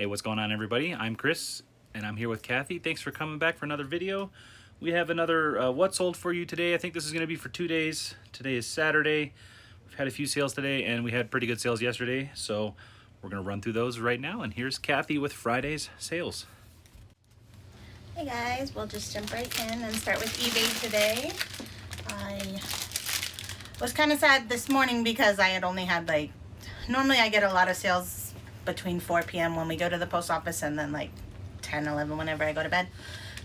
Hey, what's going on, everybody? I'm Chris, and I'm here with Kathy. Thanks for coming back for another video. We have another what sold for you today. I think this is going to be for 2 days. Today is Saturday. We've had a few sales today, and we had pretty good sales yesterday, so we're going to run through those right now. And here's Kathy with Friday's sales. Hey guys, we'll just jump right in and start with eBay today. I was kind of sad this morning because I had only had normally I get a lot of sales between 4 p.m. when we go to the post office and then 10, 11 whenever I go to bed.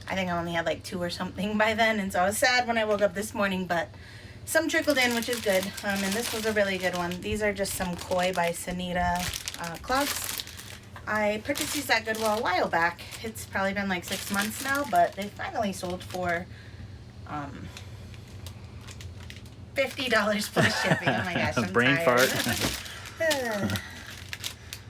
I think I only had 2 or something by then, and so I was sad when I woke up this morning, but some trickled in, which is good. And this was a really good one. These are just some Koi by Sanita clogs. I purchased these at Goodwill a while back. It's probably been 6 months now, but they finally sold for $50 plus shipping. Oh my gosh, I'm Brain tired. fart.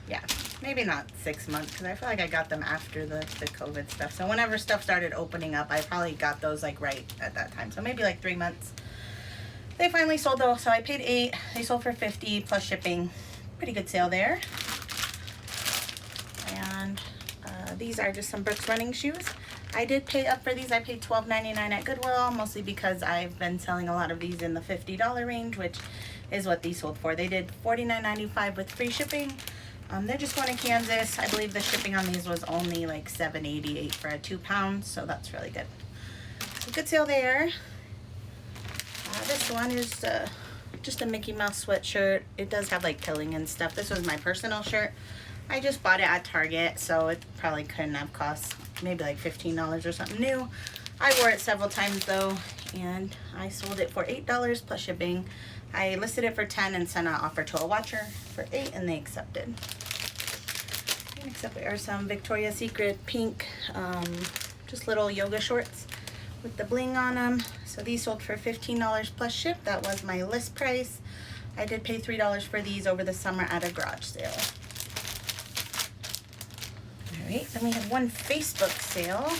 Yeah, maybe not 6 months, because I feel like I got them after the COVID stuff. So whenever stuff started opening up, I probably got those right at that time. So maybe 3 months. They finally sold though, so I paid $8. They sold for $50 plus shipping. Pretty good sale there. And these are just some Brooks running shoes. I did pay up for these. I paid $12.99 at Goodwill, mostly because I've been selling a lot of these in the $50 range, which is what these sold for. They did $49.95 with free shipping. They're just going to Kansas. I believe the shipping on these was only $7.88 for a 2 pounds, so that's really good. So good sale there. This one is just a Mickey Mouse sweatshirt. It does have pilling and stuff. This was my personal shirt. I just bought it at Target, so it probably couldn't have cost maybe $15 or something new. I wore it several times though, and I sold it for $8 plus shipping. I listed it for $10 and sent an offer to a watcher for $8, and they accepted. Next up are some Victoria's Secret pink, just little yoga shorts with the bling on them. So these sold for $15 plus ship. That was my list price. I did pay $3 for these over the summer at a garage sale. Alright, then we have one Facebook sale.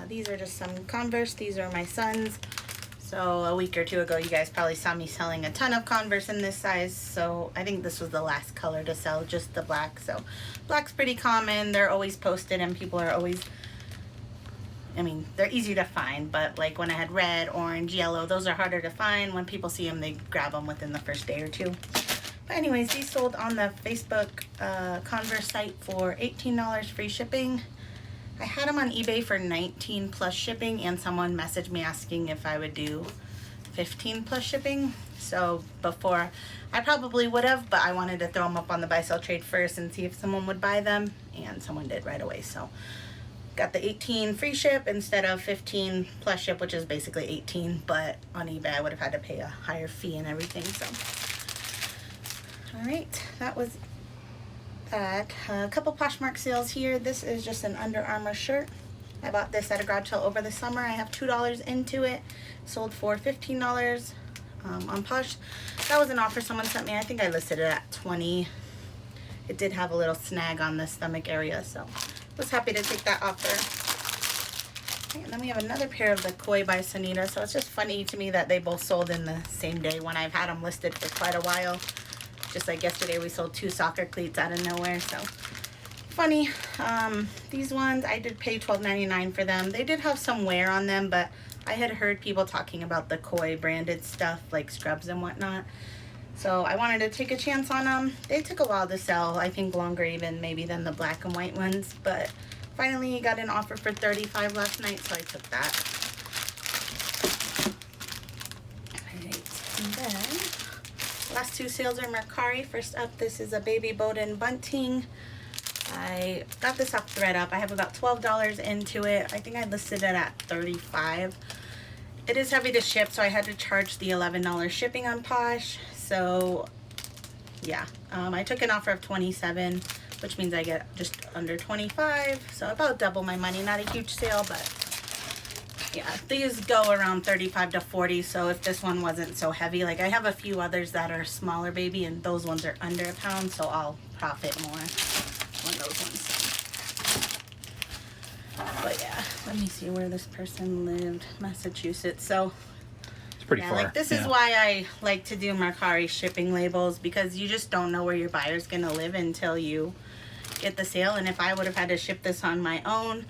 These are just some Converse. These are my son's. So a week or 2 ago, you guys probably saw me selling a ton of Converse in this size. So I think this was the last color to sell, just the black. So black's pretty common. They're always posted, and people are always, they're easy to find. But when I had red, orange, yellow, those are harder to find. When people see them, they grab them within the first day or 2. But anyways, these sold on the Facebook Converse site for $18 free shipping. I had them on eBay for $19 plus shipping, and someone messaged me asking if I would do $15 plus shipping. So before, I probably would have, but I wanted to throw them up on the buy sell trade first and see if someone would buy them, and someone did right away. So got the 18 free ship instead of 15 plus ship, which is basically 18, but on eBay I would have had to pay a higher fee and everything. So all right, that was that. A couple Poshmark sales here. This is just an Under Armour shirt. I bought this at a garage sale over the summer. I have $2 into it. Sold for $15 on Posh. That was an offer someone sent me. I think I listed it at $20. It did have a little snag on the stomach area, so I was happy to take that offer. Okay, and then we have another pair of the Koi by Sanita. So it's just funny to me that they both sold in the same day when I've had them listed for quite a while. Just like yesterday, we sold 2 soccer cleats out of nowhere, so funny. These ones, I did pay $12.99 for them. They did have some wear on them, but I had heard people talking about the Koi branded stuff, like scrubs and whatnot. So I wanted to take a chance on them. They took a while to sell, I think longer even maybe than the black and white ones, but finally got an offer for $35 last night, so I took that. Alright, and then last 2 sales are Mercari. First up, this is a baby Bowden bunting. I got this off ThredUp. I have about $12 into it. I think I listed it at $35. It is heavy to ship, so I had to charge the $11 shipping on Posh. So yeah, I took an offer of $27, which means I get just under $25. So about double my money. Not a huge sale, but yeah, these go around $35 to $40, so if this one wasn't so heavy, I have a few others that are smaller baby, and those ones are under a pound, so I'll profit more on those ones. But yeah, let me see where this person lived. Massachusetts. So It's pretty far. this is why I like to do Mercari shipping labels, because you just don't know where your buyer's gonna live until you get the sale. And if I would have had to ship this on my own,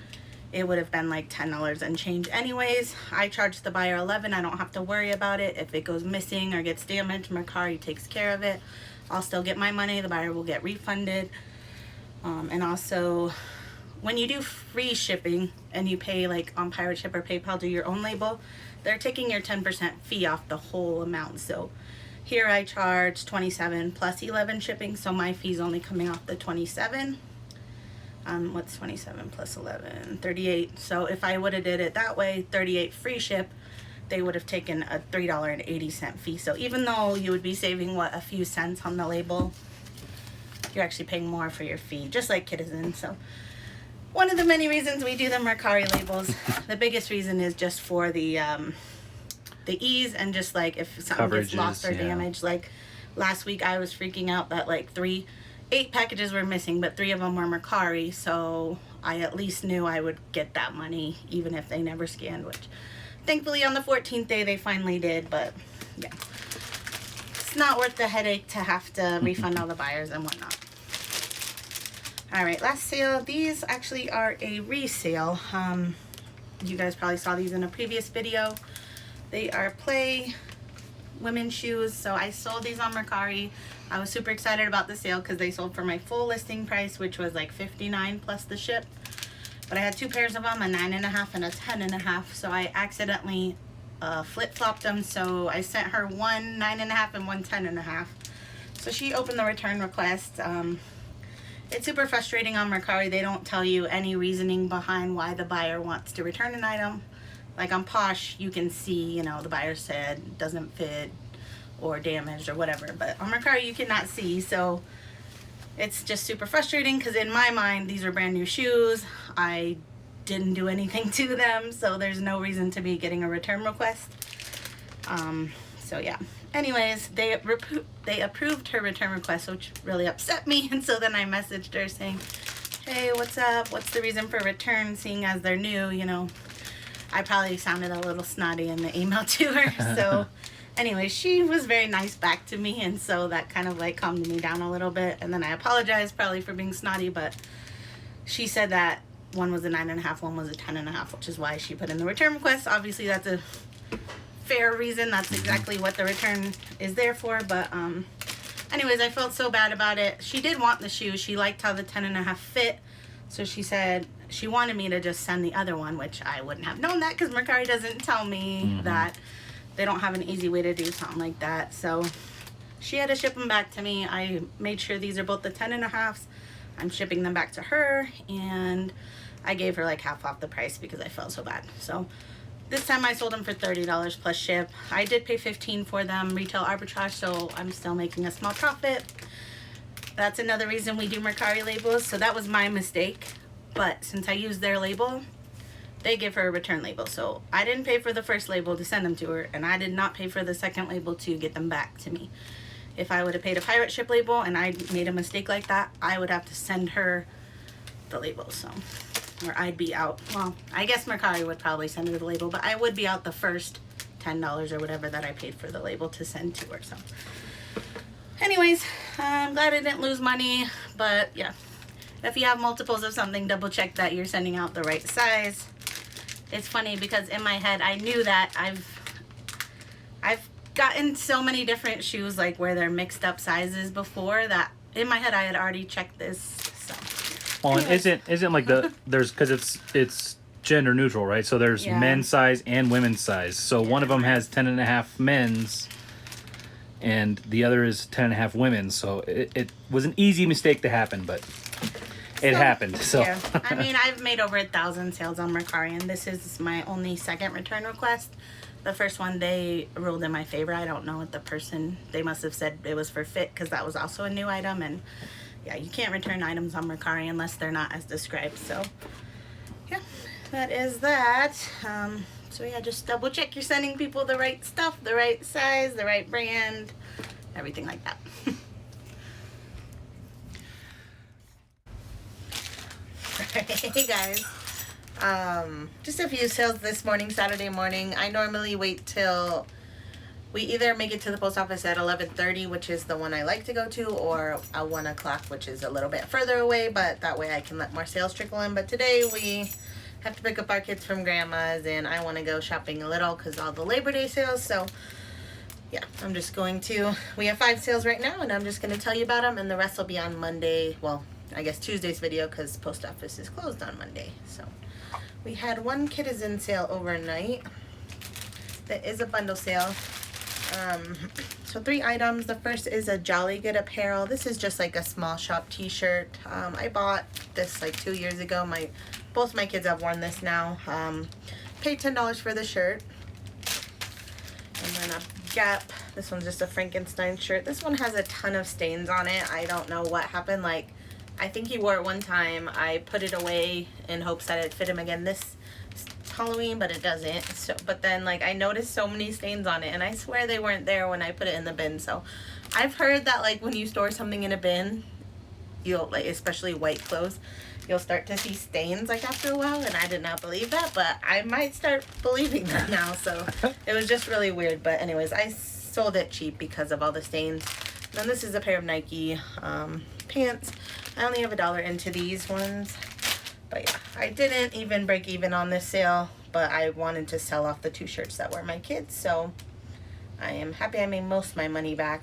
it would have been like $10 and change anyways. I charge the buyer $11. I don't have to worry about it. If it goes missing or gets damaged, Mercari takes care of it. I'll still get my money. The buyer will get refunded. And also, when you do free shipping and you pay like on Pirate Ship or PayPal, do your own label, they're taking your 10% fee off the whole amount. So here I charge $27 plus 11 shipping, so my fee's only coming off the $27. What's 27 plus 11? $38. So if I would have did it that way, $38 free ship, they would have taken a $3.80 fee. So even though you would be saving, what, a few cents on the label, you're actually paying more for your fee, just like Citizen. So one of the many reasons we do the Mercari labels, the biggest reason is just for the ease, and just like if something gets lost or damaged. Like last week I was freaking out that like 8 packages were missing, but 3 of them were Mercari, so I at least knew I would get that money even if they never scanned, which thankfully on the 14th day they finally did. But yeah, it's not worth the headache to have to refund all the buyers and whatnot. Alright, last sale. These actually are a resale. You guys probably saw these in a previous video. They are play women's shoes. So I sold these on Mercari. I was super excited about the sale because they sold for my full listing price, which was like $59 plus the ship. But I had 2 pairs of them, a 9.5 and a 10.5. So I accidentally flip-flopped them. So I sent her one 9.5 and one 10.5. So she opened the return request. It's super frustrating on Mercari. They don't tell you any reasoning behind why the buyer wants to return an item. Like on Posh, you can see, you know, the buyer said doesn't fit or damaged or whatever. But on Mercari, you cannot see. So it's just super frustrating because in my mind, these are brand new shoes. I didn't do anything to them, so there's no reason to be getting a return request. So yeah. Anyways, they approved her return request, which really upset me. And so then I messaged her saying, hey, what's up? What's the reason for return, seeing as they're new? You know, I probably sounded a little snotty in the email to her. So anyway, she was very nice back to me. And so that kind of like calmed me down a little bit. And then I apologized probably for being snotty, but she said that one was a 9.5, one was a 10.5, which is why she put in the return request. Obviously, that's a fair reason. That's exactly what the return is there for. But anyways, I felt so bad about it. She did want the shoe. She liked how the 10.5 fit, so she said she wanted me to just send the other one, which I wouldn't have known that because Mercari doesn't tell me that. They don't have an easy way to do something like that. So she had to ship them back to me. I made sure these are both the 10.5s. I'm shipping them back to her, and I gave her like half off the price because I felt so bad. So this time I sold them for $30 plus ship. I did pay $15 for them, retail arbitrage, so I'm still making a small profit. That's another reason we do Mercari labels. So that was my mistake. But since I used their label, they give her a return label. So I didn't pay for the first label to send them to her, and I did not pay for the second label to get them back to me. If I would have paid a pirate ship label and I made a mistake like that, I would have to send her the label. So, or I'd be out. Well, I guess Mercari would probably send her the label, but I would be out the first $10 or whatever that I paid for the label to send to her. So anyways, I'm glad I didn't lose money. But yeah, if you have multiples of something, double check that you're sending out the right size. It's funny because in my head I knew that I've gotten so many different shoes like where they're mixed up sizes before that in my head I had already checked this. So well, and isn't like there's because it's gender neutral, right? So there's men's size and women's size. So one of them has 10.5 men's and the other is 10.5 women's. So it was an easy mistake to happen, but it happened. So yeah. I mean, I've made over 1,000 sales on Mercari, and this is my only second return request. The first one, they ruled in my favor. I don't know what the person, they must have said it was for fit because that was also a new item. And yeah, you can't return items on Mercari unless they're not as described. So yeah, that is that. So yeah, just double check you're sending people the right stuff, the right size, the right brand, everything like that. Hey guys, just a few sales this morning, Saturday morning. I normally wait till we either make it to the post office at 11:30, which is the one I like to go to, or at 1 o'clock, which is a little bit further away, but that way I can let more sales trickle in. But today we have to pick up our kids from grandma's, and I want to go shopping a little because all the Labor Day sales. So yeah, I'm just going to, we have 5 sales right now, and I'm just going to tell you about them, and the rest will be on Monday. Well, I guess Tuesday's video, because post office is closed on Monday. So we had one Citizen sale overnight. That is a bundle sale. So 3 items. The first is a Jolly Good Apparel. This is just like a small shop t-shirt. I bought this like 2 years ago. Both my kids have worn this now. Paid $10 for the shirt. And then a Gap. This one's just a Frankenstein shirt. This one has a ton of stains on it. I don't know what happened. Like, I think he wore it one time. I put it away in hopes that it'd fit him again this Halloween, but it doesn't. So, but then like I noticed so many stains on it, and I swear they weren't there when I put it in the bin. So I've heard that like when you store something in a bin, you'll like, especially white clothes, you'll start to see stains like after a while, and I did not believe that, but I might start believing that now. So it was just really weird. But anyways, I sold it cheap because of all the stains. And then this is a pair of Nike pants. I only have $1 into these ones. But yeah, I didn't even break even on this sale, but I wanted to sell off the 2 shirts that were my kids, so I am happy I made most of my money back.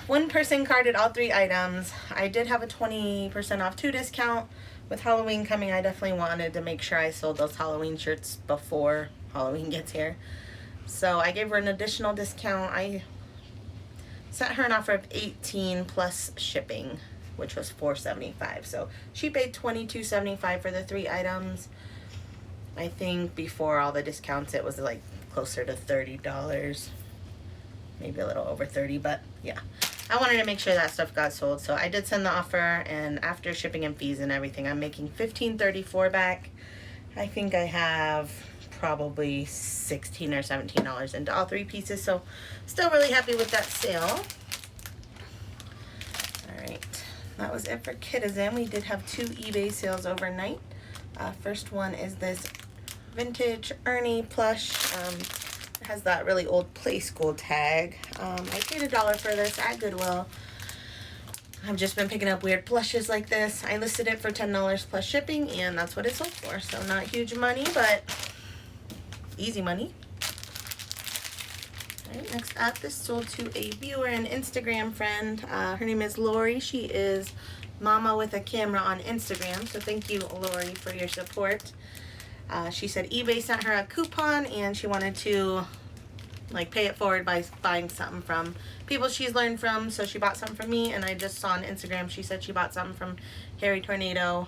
One person carded all 3 items. I did have a 20% off 2 discount. With Halloween coming, I definitely wanted to make sure I sold those Halloween shirts before Halloween gets here. So I gave her an additional discount. I sent her an offer of $18 plus shipping, which was $4.75. So she paid $22.75 for the 3 items. I think before all the discounts it was like closer to $30, maybe a little over 30, but yeah, I wanted to make sure that stuff got sold. So I did send the offer, and after shipping and fees and everything, I'm making $15.34 back. I think I have probably $16 or $17 into all 3 pieces, so still really happy with that sale. That was it for Citizen. We did have 2 eBay sales overnight. First one is this vintage Ernie plush. It has that really old play school tag. I paid $1 for this at Goodwill. I've just been picking up weird plushes like this. I listed it for $10 plus shipping, and that's what it sold for. So not huge money, but easy money. Alright, next up, this sold to a viewer and Instagram friend. Her name is Lori. She is Mama with a Camera on Instagram. So thank you, Lori, for your support. She said eBay sent her a coupon, and she wanted to like pay it forward by buying something from people she's learned from. So she bought something from me, and I just saw on Instagram she said she bought something from Harry Tornado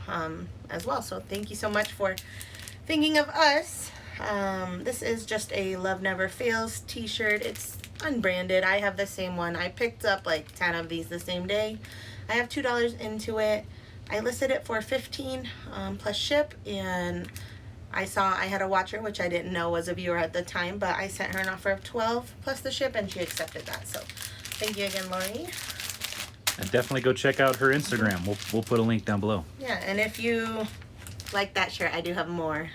as well. So thank you so much for thinking of us. This is just a Love Never Fails t-shirt. It's unbranded. I have the same one. I picked up like 10 of these the same day. I have $2 into it. I listed it for $15 plus ship, and I had a watcher, which I didn't know was a viewer at the time, but I sent her an offer of $12 plus the ship, and she accepted that. So thank you again, Lori. And definitely go check out her Instagram. We'll put a link down below. Yeah, and if you like that shirt, I do have more.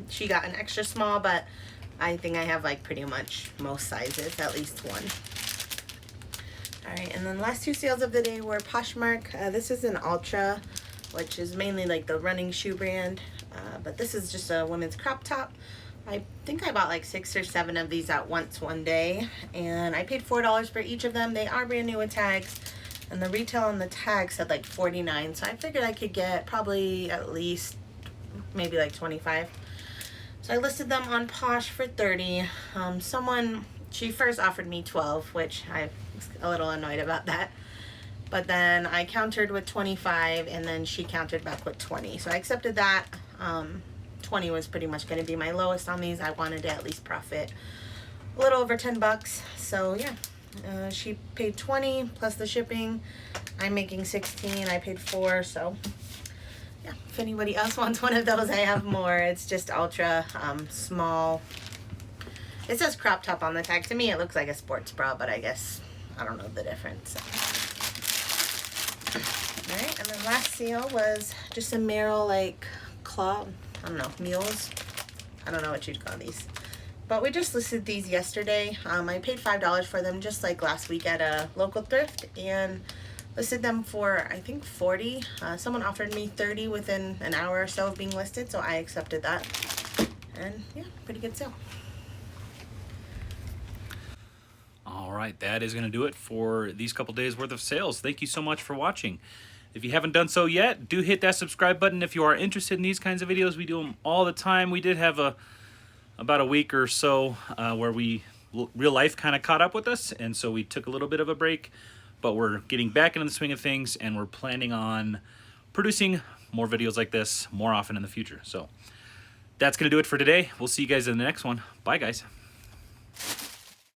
She got an extra small, but I think I have like pretty much most sizes, at least one. Alright, and then last 2 sales of the day were Poshmark. This is an Ultra, which is mainly like the running shoe brand, but this is just a women's crop top. I think I bought like 6 or 7 of these at once one day, and I paid $4 for each of them. They are brand new with tags, and the retail on the tag said like $49, so I figured I could get probably at least maybe like $25. So I listed them on Posh for $30. She first offered me $12, which I was a little annoyed about that. But then I countered with $25, and then she countered back with $20. So I accepted that. $20 was pretty much going to be my lowest on these. I wanted to at least profit a little over $10. So yeah, she paid $20 plus the shipping. I'm making $16. I paid $4. So yeah, if anybody else wants one of those, I have more. It's just ultra small. It says crop top on the tag. To me, it looks like a sports bra, but I guess I don't know the difference. Alright, and then last sale was just a Merrill like claw, I don't know, mules. I don't know what you'd call these. But we just listed these yesterday. I paid $5 for them just like last week at a local thrift and listed them for I think 40. Someone offered me 30 within an hour or so of being listed, so I accepted that. And yeah, pretty good sale. All right, that is going to do it for these couple days worth of sales. Thank you so much for watching. If you haven't done so yet, do hit that subscribe button if you are interested in these kinds of videos. We do them all the time. We did have about a week or so where real life kind of caught up with us, and so we took a little bit of a break, but we're getting back into the swing of things, and we're planning on producing more videos like this more often in the future. So that's going to do it for today. We'll see you guys in the next one. Bye, guys.